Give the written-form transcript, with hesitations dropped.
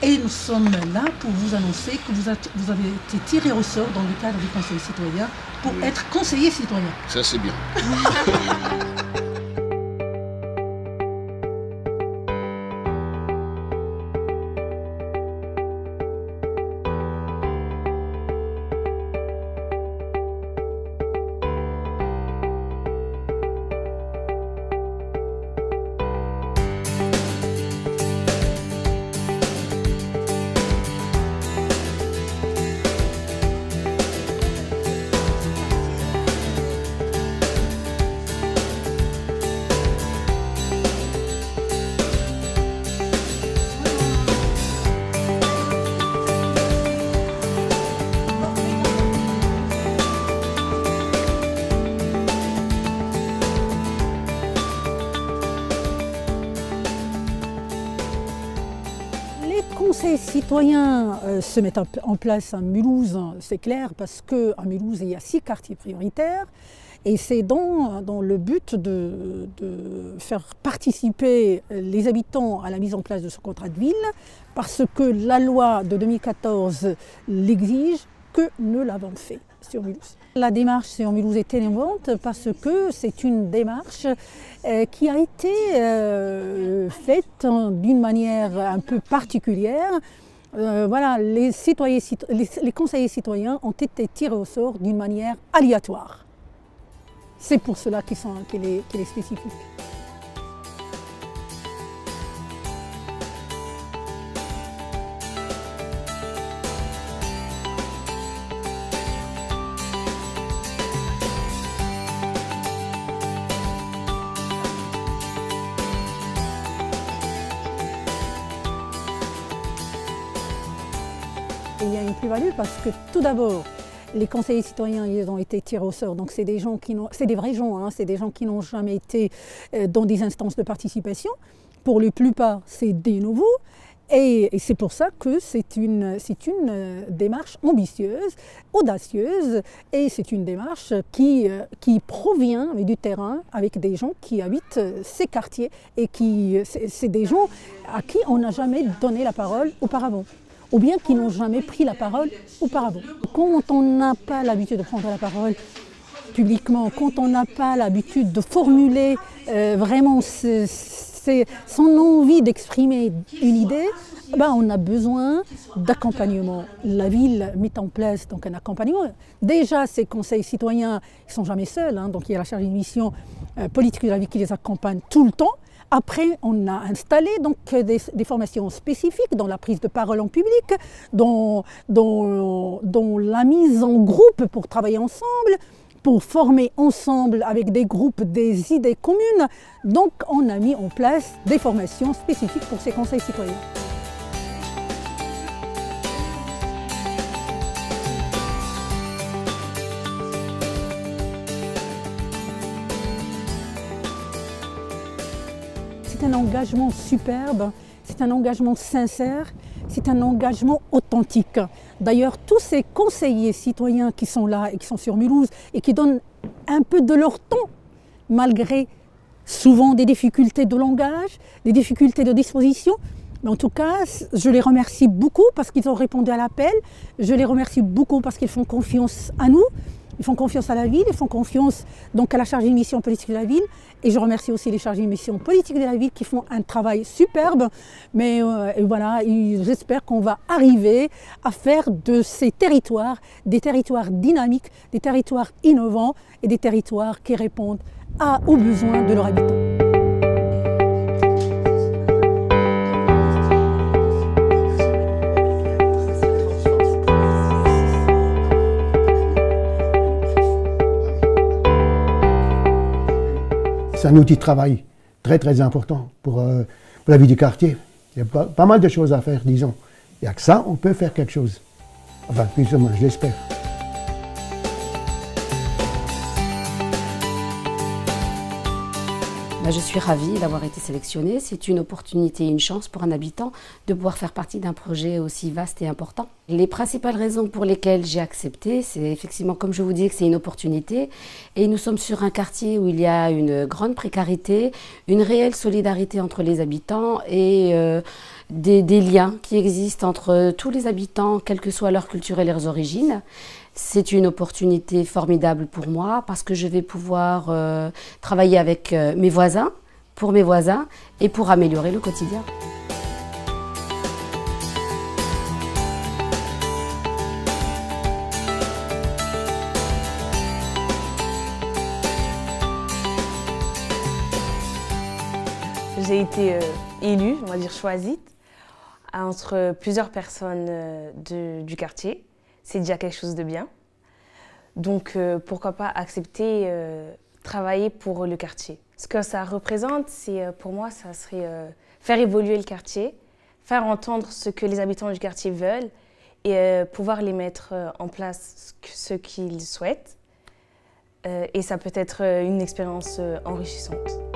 Et nous sommes là pour vous annoncer que vous avez été tiré au sort dans le cadre du Conseil citoyen pour être conseiller citoyen. Ça, c'est bien. Les conseils citoyens se mettent en place à Mulhouse, c'est clair, parce qu'à Mulhouse, il y a 6 quartiers prioritaires. Et c'est dans le but de faire participer les habitants à la mise en place de ce contrat de ville, parce que la loi de 2014 l'exige, que nous l'avons fait sur Mulhouse. La démarche sur Mulhouse est énervante parce que c'est une démarche qui a été faite d'une manière un peu particulière. Voilà, les conseillers citoyens ont été tirés au sort d'une manière aléatoire. C'est pour cela qu'il est spécifique. Il y a une plus-value parce que tout d'abord, les conseillers citoyens, ils ont été tirés au sort. Donc c'est des gens c'est des vrais gens, hein, c'est des gens qui n'ont jamais été dans des instances de participation. Pour la plupart, c'est des nouveaux. Et c'est pour ça que c'est une démarche ambitieuse, audacieuse, et c'est une démarche qui provient du terrain avec des gens qui habitent ces quartiers et c'est des gens à qui on n'a jamais donné la parole auparavant, ou bien qui n'ont jamais pris la parole auparavant. Quand on n'a pas l'habitude de prendre la parole publiquement, quand on n'a pas l'habitude de formuler vraiment son envie d'exprimer une idée, ben on a besoin d'accompagnement. La ville met en place donc un accompagnement. Déjà, ces conseils citoyens, ils ne sont jamais seuls, hein, donc il y a la chargée de mission politique de la ville qui les accompagne tout le temps. Après, on a installé donc des formations spécifiques dans la prise de parole en public, dans la mise en groupe pour travailler ensemble, pour former ensemble avec des groupes des idées communes. Donc, on a mis en place des formations spécifiques pour ces conseils citoyens. C'est un engagement superbe, c'est un engagement sincère, c'est un engagement authentique. D'ailleurs, tous ces conseillers citoyens qui sont là et qui sont sur Mulhouse et qui donnent un peu de leur temps, malgré souvent des difficultés de langage, des difficultés de disposition, mais en tout cas, je les remercie beaucoup parce qu'ils ont répondu à l'appel, je les remercie beaucoup parce qu'ils font confiance à nous. Ils font confiance à la ville, ils font confiance donc à la chargée de mission politique de la ville. Et je remercie aussi les chargés de mission politique de la ville qui font un travail superbe. Mais voilà, j'espère qu'on va arriver à faire de ces territoires des territoires dynamiques, des territoires innovants et des territoires qui répondent aux besoins de leurs habitants. C'est un outil de travail très important pour la vie du quartier. Il y a pas mal de choses à faire, disons. Et avec ça, on peut faire quelque chose. Enfin, plus ou moins, je l'espère. Je suis ravie d'avoir été sélectionnée. C'est une opportunité et une chance pour un habitant de pouvoir faire partie d'un projet aussi vaste et important. Les principales raisons pour lesquelles j'ai accepté, c'est effectivement, comme je vous dis, que c'est une opportunité. Et nous sommes sur un quartier où il y a une grande précarité, une réelle solidarité entre les habitants et des liens qui existent entre tous les habitants, quelle que soit leur culture et leurs origines. C'est une opportunité formidable pour moi parce que je vais pouvoir travailler avec mes voisins, pour mes voisins et pour améliorer le quotidien. J'ai été élue, on va dire choisie, entre plusieurs personnes du quartier. C'est déjà quelque chose de bien. Donc pourquoi pas accepter travailler pour le quartier. Ce que ça représente, c'est pour moi, ça serait faire évoluer le quartier, faire entendre ce que les habitants du quartier veulent et pouvoir les mettre en place ce qu'ils souhaitent. Et ça peut être une expérience enrichissante.